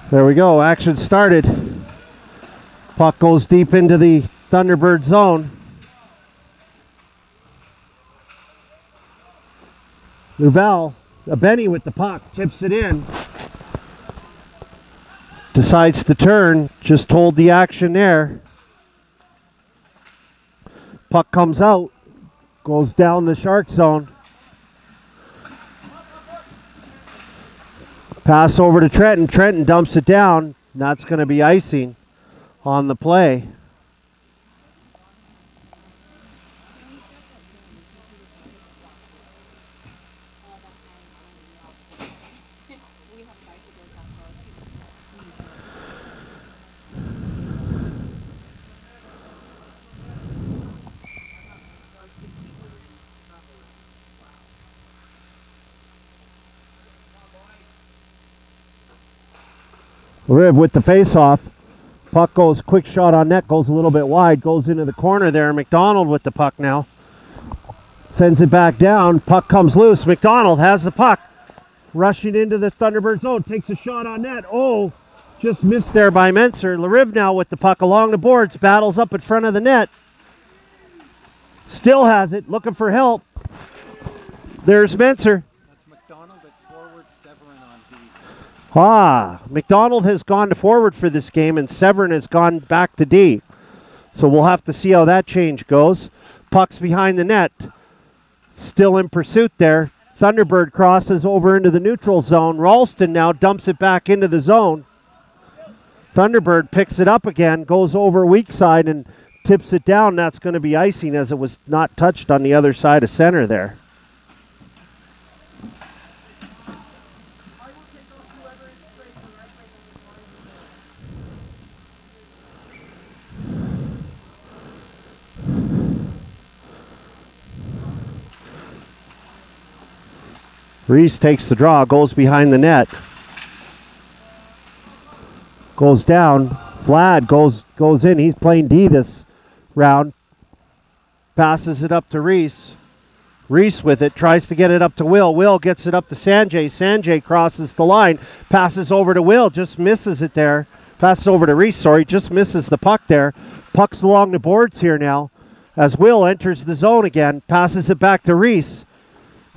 There we go, action started. Puck goes deep into the Thunderbird zone. Louvel, Benny with the puck, tips it in. Decides to turn, just hold the action there. Puck comes out, goes down the Shark zone. Pass over to Trenton. Trenton dumps it down. That's going to be icing on the play. Riv with the face-off. Puck goes, quick shot on net, goes a little bit wide, goes into the corner there. McDonald with the puck now. Sends it back down. Puck comes loose. McDonald has the puck. Rushing into the Thunderbird zone. Takes a shot on net. Oh, just missed there by Menser. LaRive now with the puck along the boards. Battles up in front of the net. Still has it. Looking for help. There's Menser. McDonald has gone to forward for this game and Severin has gone back to D. So we'll have to see how that change goes. Puck's behind the net. Still in pursuit there. Thunderbird crosses over into the neutral zone. Ralston now dumps it back into the zone. Thunderbird picks it up again, goes over weak side and tips it down. That's going to be icing as it was not touched on the other side of center there. Reese takes the draw, goes behind the net. Goes down. Vlad goes in. He's playing D this round. Passes it up to Reese. Reese with it, tries to get it up to Will. Will gets it up to Sanjay. Sanjay crosses the line. Passes over to Will, just misses it there. Passes over to Reese, sorry, just misses the puck there. Puck's along the boards here now as Will enters the zone again. Passes it back to Reese.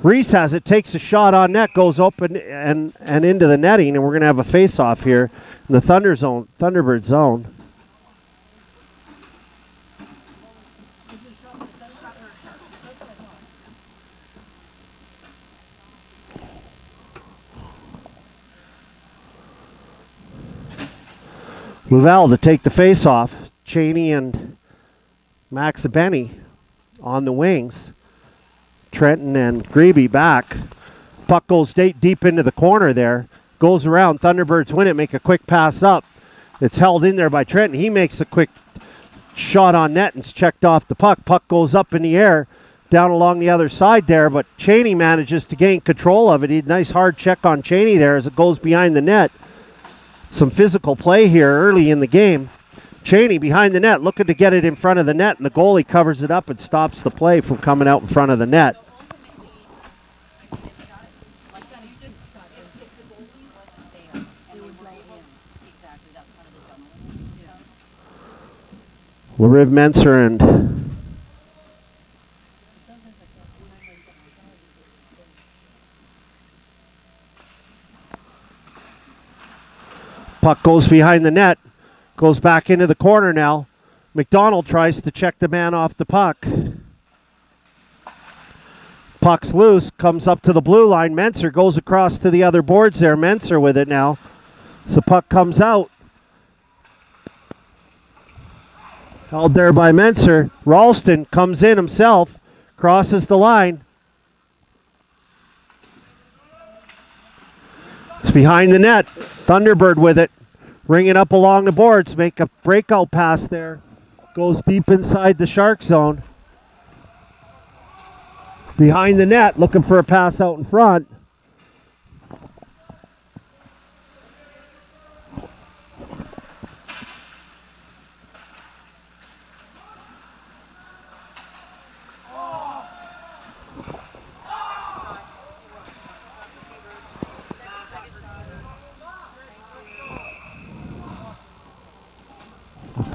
Reese has it, takes a shot on net, goes up and into the netting, and we're going to have a face-off here in the Thunderbird zone. Louvel to take the face-off. Cheney and Max Benny on the wings. Trenton and Grebe back. Puck goes deep into the corner there. Goes around. Thunderbirds win it. Make a quick pass up. It's held in there by Trenton. He makes a quick shot on net and it's checked off the puck. Puck goes up in the air down along the other side there, but Cheney manages to gain control of it. He had a nice hard check on Cheney there as it goes behind the net. Some physical play here early in the game. Cheney behind the net looking to get it in front of the net, and the goalie covers it up and stops the play from coming out in front of the net. LaRive Menser and puck goes behind the net, goes back into the corner now. McDonald tries to check the man off the puck. Puck's loose, comes up to the blue line. Menser goes across to the other boards there. Menser with it now. So puck comes out. Held there by Menser. Ralston comes in himself, crosses the line. It's behind the net. Thunderbird with it. Ringing up along the boards. Make a breakout pass there. Goes deep inside the Shark zone. Behind the net, looking for a pass out in front.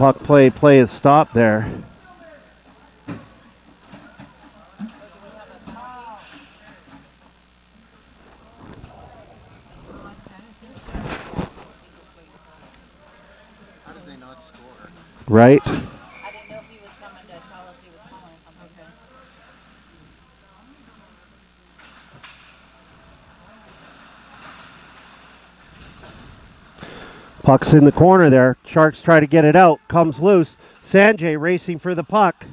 puck play is stopped there. How did they not score? Right? I didn't know if he was coming to tell us he was calling something. Puck's in the corner there. Sharks try to get it out. Comes loose. Sanjay racing for the puck.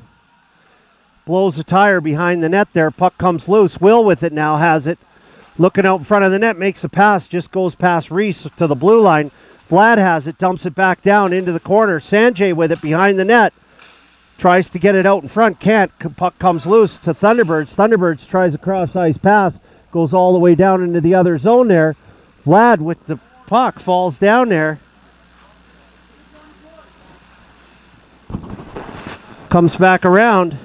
Blows a tire behind the net there. Puck comes loose. Will with it now has it. Looking out in front of the net. Makes a pass. Just goes past Reese to the blue line. Vlad has it. Dumps it back down into the corner. Sanjay with it behind the net. Tries to get it out in front. Can't. Puck comes loose to Thunderbirds. Thunderbirds tries a cross-ice pass. Goes all the way down into the other zone there. Vlad with the puck falls down there. Comes back around.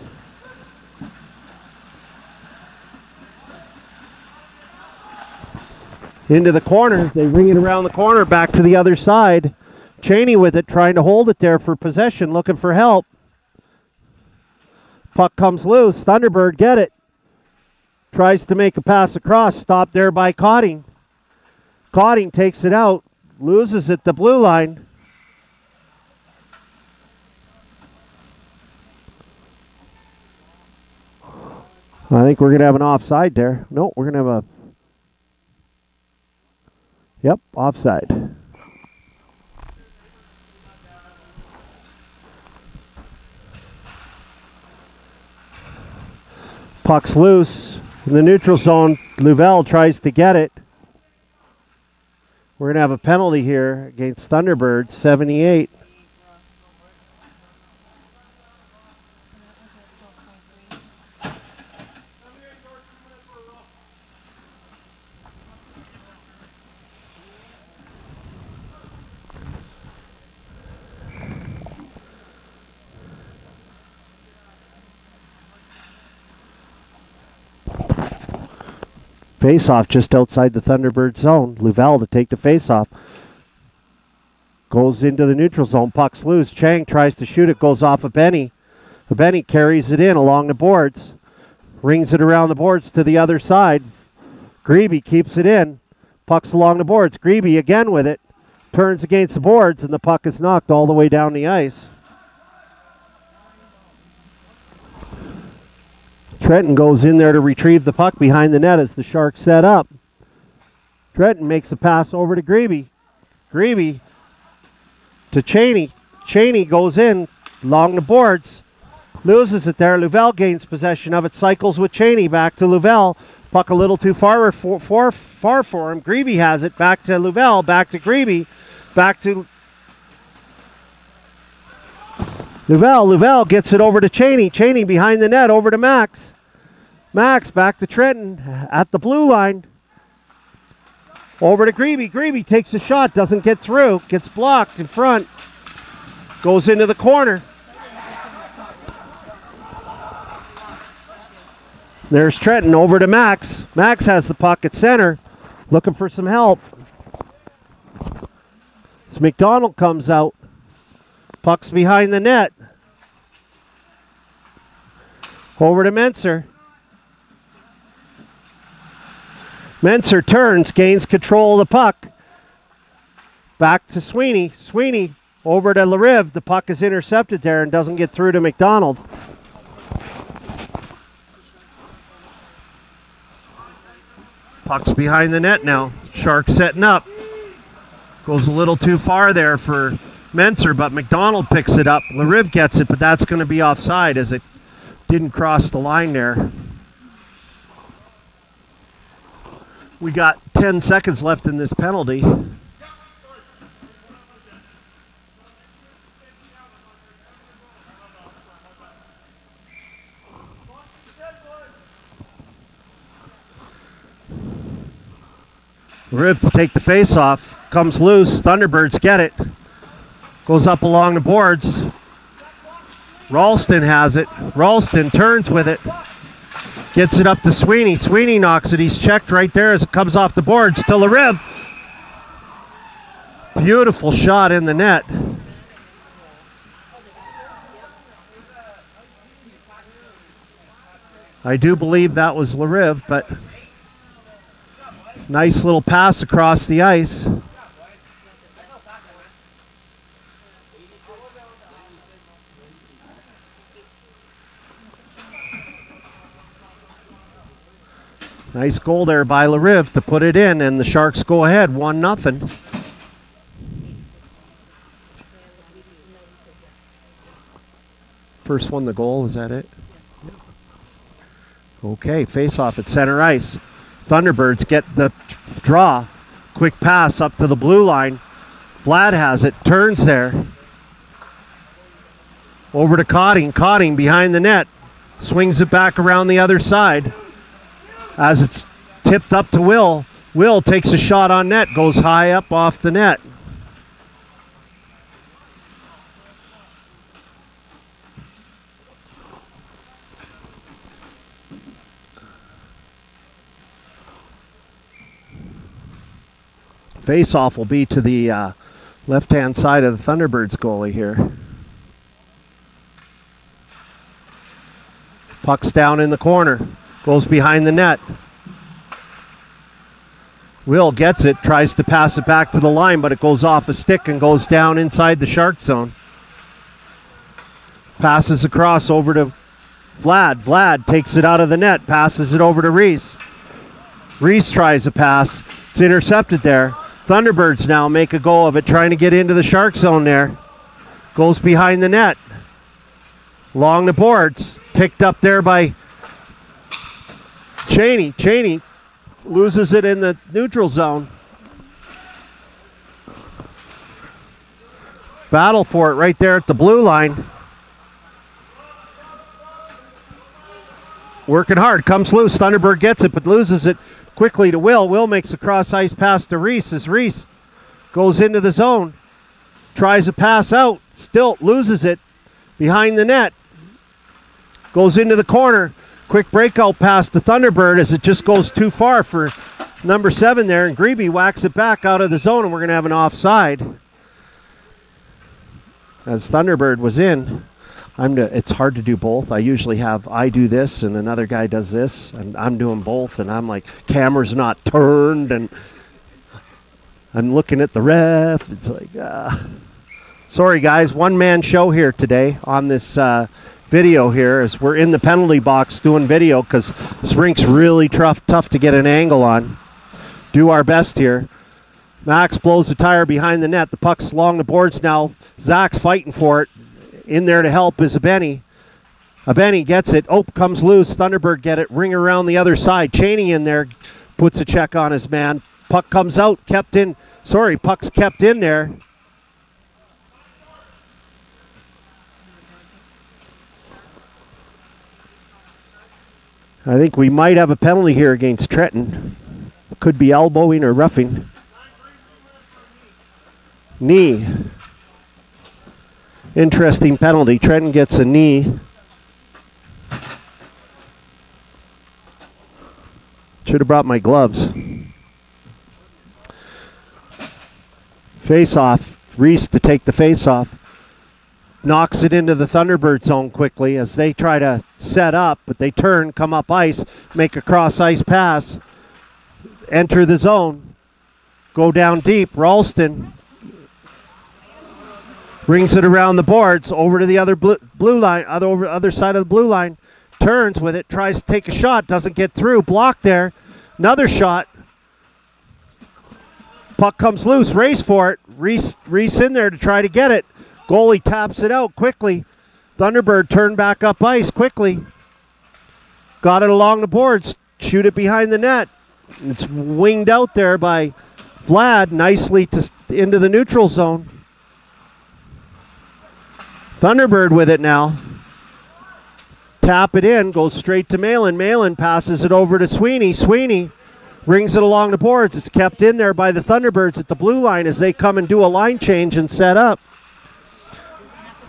Into the corner. They ring it around the corner. Back to the other side. Cheney with it, trying to hold it there for possession, looking for help. Puck comes loose. Thunderbird get it. Tries to make a pass across. Stopped there by Cotting. Cotting takes it out. Loses it, the blue line. I think we're going to have an offside there. No, we're going to have a... Yep, offside. Puck's loose in the neutral zone. Louvel tries to get it. We're going to have a penalty here against Thunderbirds, 78. Face-off just outside the Thunderbird zone. Louvel to take the face-off. Goes into the neutral zone. Puck's loose. Chang tries to shoot it. Goes off of Benny. Benny carries it in along the boards. Rings it around the boards to the other side. Grebe keeps it in. Puck's along the boards. Grebe again with it. Turns against the boards, and the puck is knocked all the way down the ice. Trenton goes in there to retrieve the puck behind the net as the Sharks set up. Trenton makes a pass over to Grebe. Grebe to Cheney. Cheney goes in along the boards. Loses it there. Louvel gains possession of it. Cycles with Cheney back to Louvel. Puck a little too far for him. Grebe has it. Back to Louvel. Back to Grebe. Back to Louvel. Louvel gets it over to Cheney. Cheney behind the net over to Max. Max back to Trenton at the blue line. Over to Grebe. Grebe takes a shot. Doesn't get through. Gets blocked in front. Goes into the corner. There's Trenton over to Max. Max has the puck at center. Looking for some help. As McDonald comes out. Puck's behind the net. Over to Menser. Menser turns, gains control of the puck. Back to Sweeney. Sweeney over to Lariv. The puck is intercepted there and doesn't get through to McDonald. Puck's behind the net now. Sharks setting up. Goes a little too far there for Menser, but McDonald picks it up. Lariv gets it, but that's going to be offside as it didn't cross the line there. We got 10 seconds left in this penalty. Lariv to take the face off. Comes loose. Thunderbirds get it. Goes up along the boards. Ralston has it. Ralston turns with it. Gets it up to Sweeney. Sweeney knocks it. He's checked right there as it comes off the boards to Lariv. Beautiful shot in the net. I do believe that was Lariv, but nice little pass across the ice. Nice goal there by Lariv to put it in, and the Sharks go ahead 1-0. First one, the goal, is that it? Okay, face off at center ice. Thunderbirds get the draw. Quick pass up to the blue line. Vlad has it, turns there. Over to Cotting. Cotting behind the net. Swings it back around the other side. As it's tipped up to Will. Will takes a shot on net, goes high up off the net. Face-off will be to the left-hand side of the Thunderbirds goalie here. Puck's down in the corner. Goes behind the net. Will gets it, tries to pass it back to the line, but it goes off a stick and goes down inside the Shark zone. Passes across over to Vlad. Vlad takes it out of the net, passes it over to Reese. Reese tries a pass. It's intercepted there. Thunderbirds now make a go of it, trying to get into the Shark zone there. Goes behind the net. Along the boards. Picked up there by Cheney. Cheney loses it in the neutral zone. Battle for it right there at the blue line. Working hard. Comes loose. Thunderbird gets it, but loses it quickly to Will. Will makes a cross-ice pass to Reese as Reese goes into the zone. Tries a pass out. Still loses it behind the net. Goes into the corner. Quick breakout pass to Thunderbird as it just goes too far for number 7 there. And Grebe whacks it back out of the zone, and we're going to have an offside. As Thunderbird was in. It's hard to do both. I usually I do this and another guy does this, and I'm doing both, and I'm like, camera's not turned, and I'm looking at the ref. It's like, sorry guys, one-man show here today on this video here as we're in the penalty box doing video because this rink's really tough to get an angle on. Do our best here. Max blows the tire behind the net. The puck's along the boards now. Zach's fighting for it. In there to help is Abeni. Abeni gets it. Oh, comes loose. Thunderbird get it. Ring around the other side. Cheney in there. Puts a check on his man. Puck comes out. Kept in. Sorry, puck's kept in there. I think we might have a penalty here against Trenton. Could be elbowing or roughing. Knee. Interesting penalty. Trenton gets a knee. Should have brought my gloves. Face off. Reese to take the face off. Knocks it into the Thunderbird zone quickly as they try to set up, but they turn, come up ice, make a cross ice pass, enter the zone, go down deep. Ralston brings it around the boards over to the other blue line, other side of the blue line. Turns with it, tries to take a shot, doesn't get through. Blocked there. Another shot. Puck comes loose. Race for it. Reese in there to try to get it. Goalie taps it out quickly. Thunderbird turned back up ice quickly. Got it along the boards. Shoot it behind the net. It's winged out there by Vlad nicely into the neutral zone. Thunderbird with it now. Tap it in, goes straight to Malin. Malin passes it over to Sweeney. Sweeney rings it along the boards. It's kept in there by the Thunderbirds at the blue line as they come and do a line change and set up.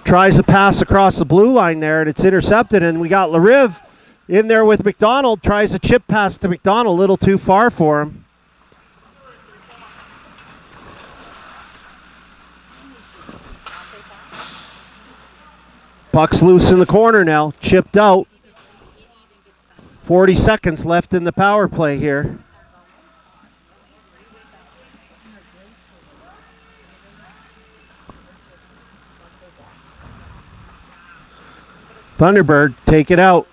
Tries to pass across the blue line there, and it's intercepted, and we got Lariv in there with McDonald. Tries a chip pass to McDonald, a little too far for him. Puck's loose in the corner now, chipped out. 40 seconds left in the power play here. Thunderbird take it out.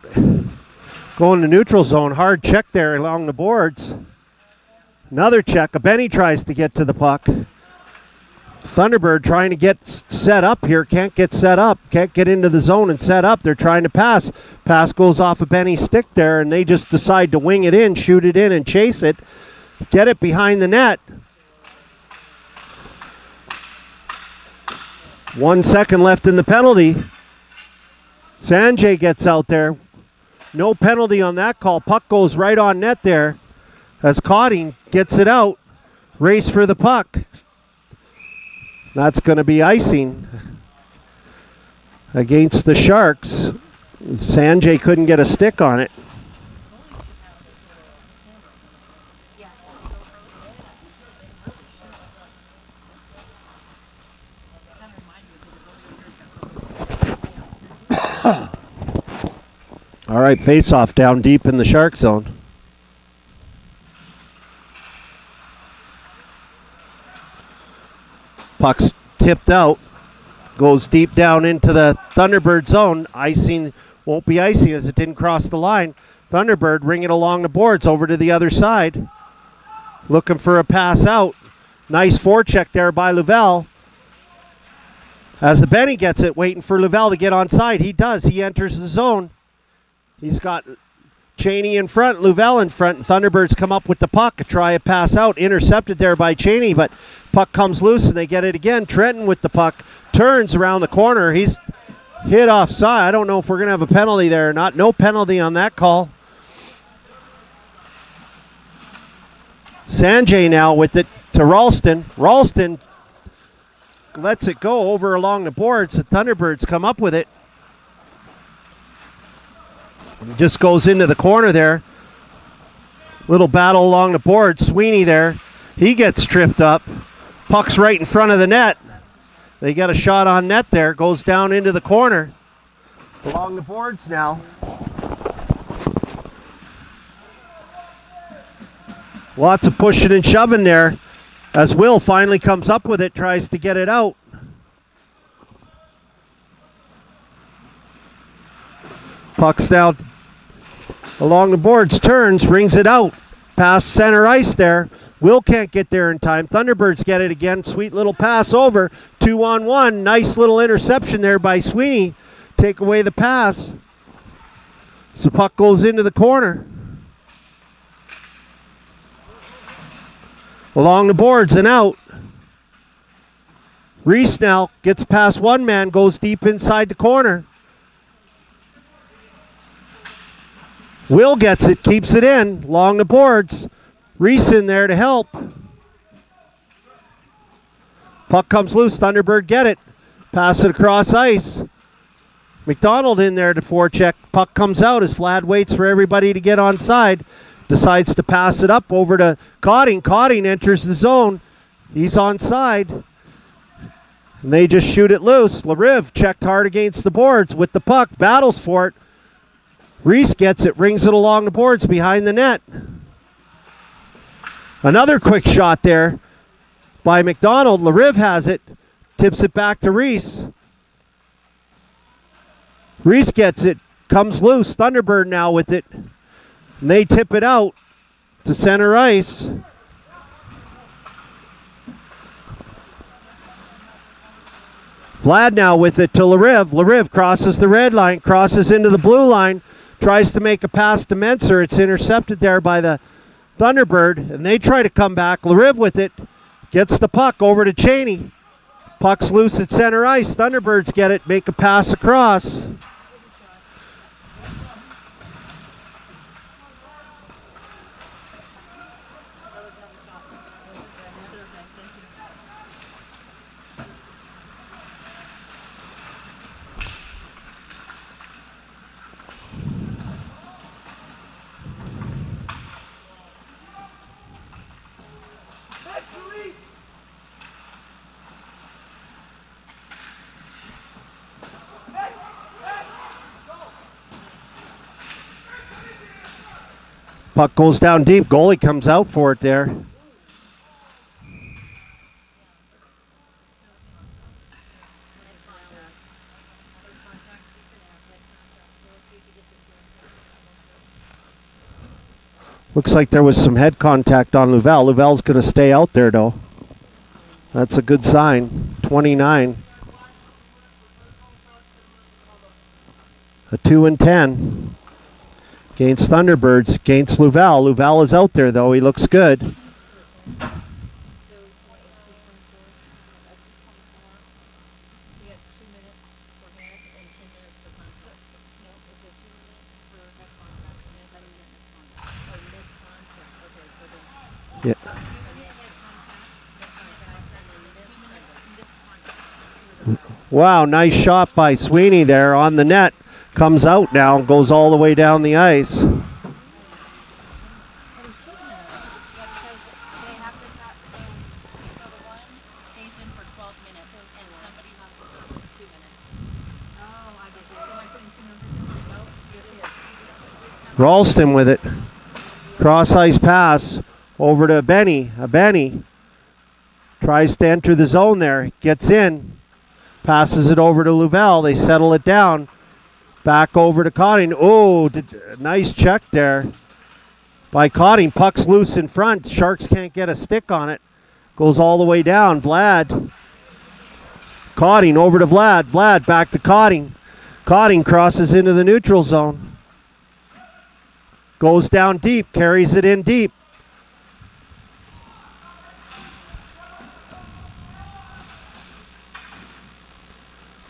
Going to neutral zone. Hard check there along the boards. Another check. Benny tries to get to the puck. Thunderbird trying to get set up here. Can't get set up. Can't get into the zone and set up. They're trying to pass. Pass goes off of Benny's stick there, and they just decide to wing it in, shoot it in, and chase it. Get it behind the net. 1 second left in the penalty. Sanjay gets out there. No penalty on that call. Puck goes right on net there as Cotting gets it out. Race for the puck. That's going to be icing against the Sharks. Sanjay couldn't get a stick on it. All right, face-off down deep in the Shark zone. Puck's tipped out, goes deep down into the Thunderbird zone. Icing won't be icing as it didn't cross the line. Thunderbird ring it along the boards over to the other side. Looking for a pass out. Nice forecheck there by Louvel. As the Benny gets it, waiting for Louvel to get on side. He does. He enters the zone. He's got Cheney in front, Louvel in front, and Thunderbirds come up with the puck. Try a pass out, intercepted there by Cheney, but puck comes loose and they get it again. Trenton with the puck, turns around the corner. He's hit offside. I don't know if we're going to have a penalty there or not. No penalty on that call. Sanjay now with it to Ralston. Ralston lets it go over along the boards. The Thunderbirds come up with it. Just goes into the corner there. Little battle along the board. Sweeney there. He gets tripped up. Puck's right in front of the net. They got a shot on net there. Goes down into the corner. Along the boards now. Lots of pushing and shoving there. As Will finally comes up with it. Tries to get it out. Puck's down along the boards, turns, rings it out. Past center ice there. Will can't get there in time. Thunderbirds get it again. Sweet little pass over. 2-on-1. Nice little interception there by Sweeney. Take away the pass. So puck goes into the corner. Along the boards and out. Reese now gets past one man, goes deep inside the corner. Will gets it, keeps it in, along the boards. Reese in there to help. Puck comes loose, Thunderbird get it. Pass it across ice. McDonald in there to forecheck. Puck comes out as Vlad waits for everybody to get on side. Decides to pass it up over to Cotting. Cotting enters the zone. He's on side. And they just shoot it loose. Lariv checked hard against the boards with the puck. Battles for it. Reese gets it, rings it along the boards behind the net. Another quick shot there by McDonald. Lariv has it, tips it back to Reese. Reese gets it, comes loose. Thunderbird now with it. And they tip it out to center ice. Vlad now with it to Lariv. Lariv crosses the red line, crosses into the blue line. Tries to make a pass to Menser. It's intercepted there by the Thunderbird, and they try to come back. Lariv with it. Gets the puck over to Cheney. Puck's loose at center ice. Thunderbirds get it, make a pass across. Puck goes down deep. Goalie comes out for it there. Looks like there was some head contact on Louvel. Louvel's going to stay out there, though. That's a good sign. 29. A 2-10 against Thunderbirds, against Louvel. Louvel is out there, though. He looks good. Yeah. Wow, nice shot by Sweeney there on the net. Comes out now, goes all the way down the ice. Ralston with it. Cross ice pass over to Benny. Benny tries to enter the zone there. Gets in. Passes it over to Louvel. They settle it down. Back over to Cotting. Oh, nice check there by Cotting. Puck's loose in front. Sharks can't get a stick on it. Goes all the way down. Vlad. Cotting over to Vlad. Vlad back to Cotting. Cotting crosses into the neutral zone. Goes down deep. Carries it in deep.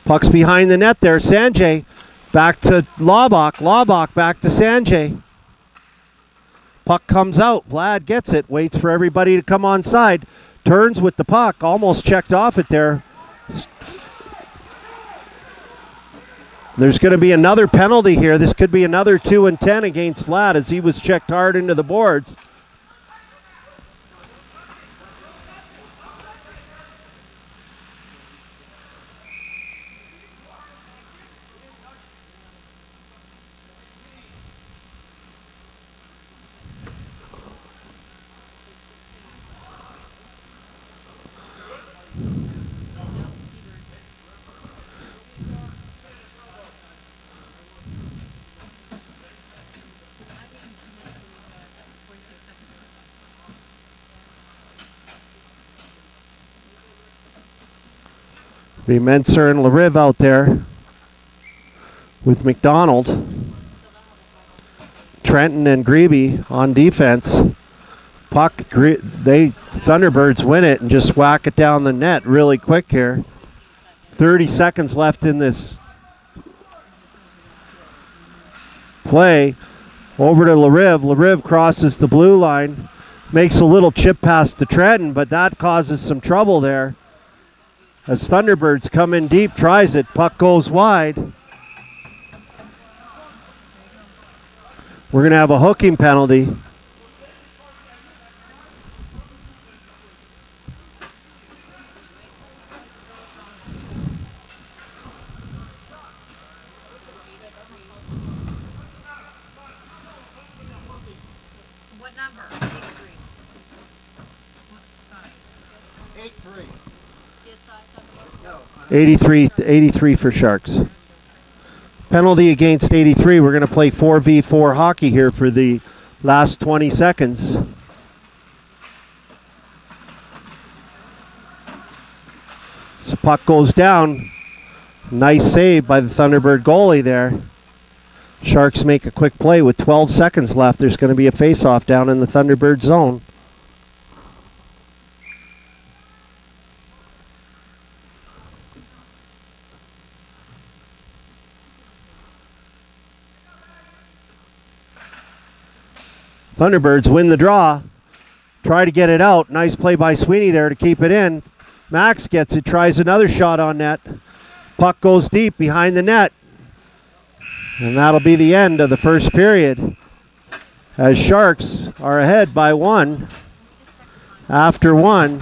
Puck's behind the net there. Sanjay back to Laubach. Laubach back to Sanjay. Puck comes out. Vlad gets it. Waits for everybody to come on side. Turns with the puck. Almost checked off it there. There's going to be another penalty here. This could be another 2-10 against Vlad as he was checked hard into the boards. Be Menser and Lariv out there with McDonald. Trenton and Grebe on defense. Puck, Thunderbirds win it and just whack it down the net really quick here. 30 seconds left in this play. Over to Lariv. Lariv crosses the blue line. Makes a little chip pass to Trenton, but that causes some trouble there. As Thunderbirds come in deep, tries it. Puck goes wide. We're going to have a hooking penalty. What number? 8-3. 83 for Sharks. Penalty against 83. We're going to play 4v4 hockey here for the last 20 seconds. So puck goes down. Nice save by the Thunderbird goalie there. Sharks make a quick play with 12 seconds left. There's going to be a face-off down in the Thunderbird zone. Thunderbirds win the draw. Try to get it out. Nice play by Sweeney there to keep it in. Max gets it, tries another shot on net. Puck goes deep behind the net. And that'll be the end of the first period, as Sharks are ahead by 1 after 1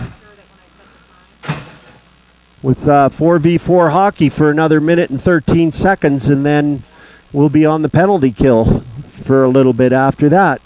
with 4v4 hockey for another minute and 13 seconds, and then we'll be on the penalty kill for a little bit after that.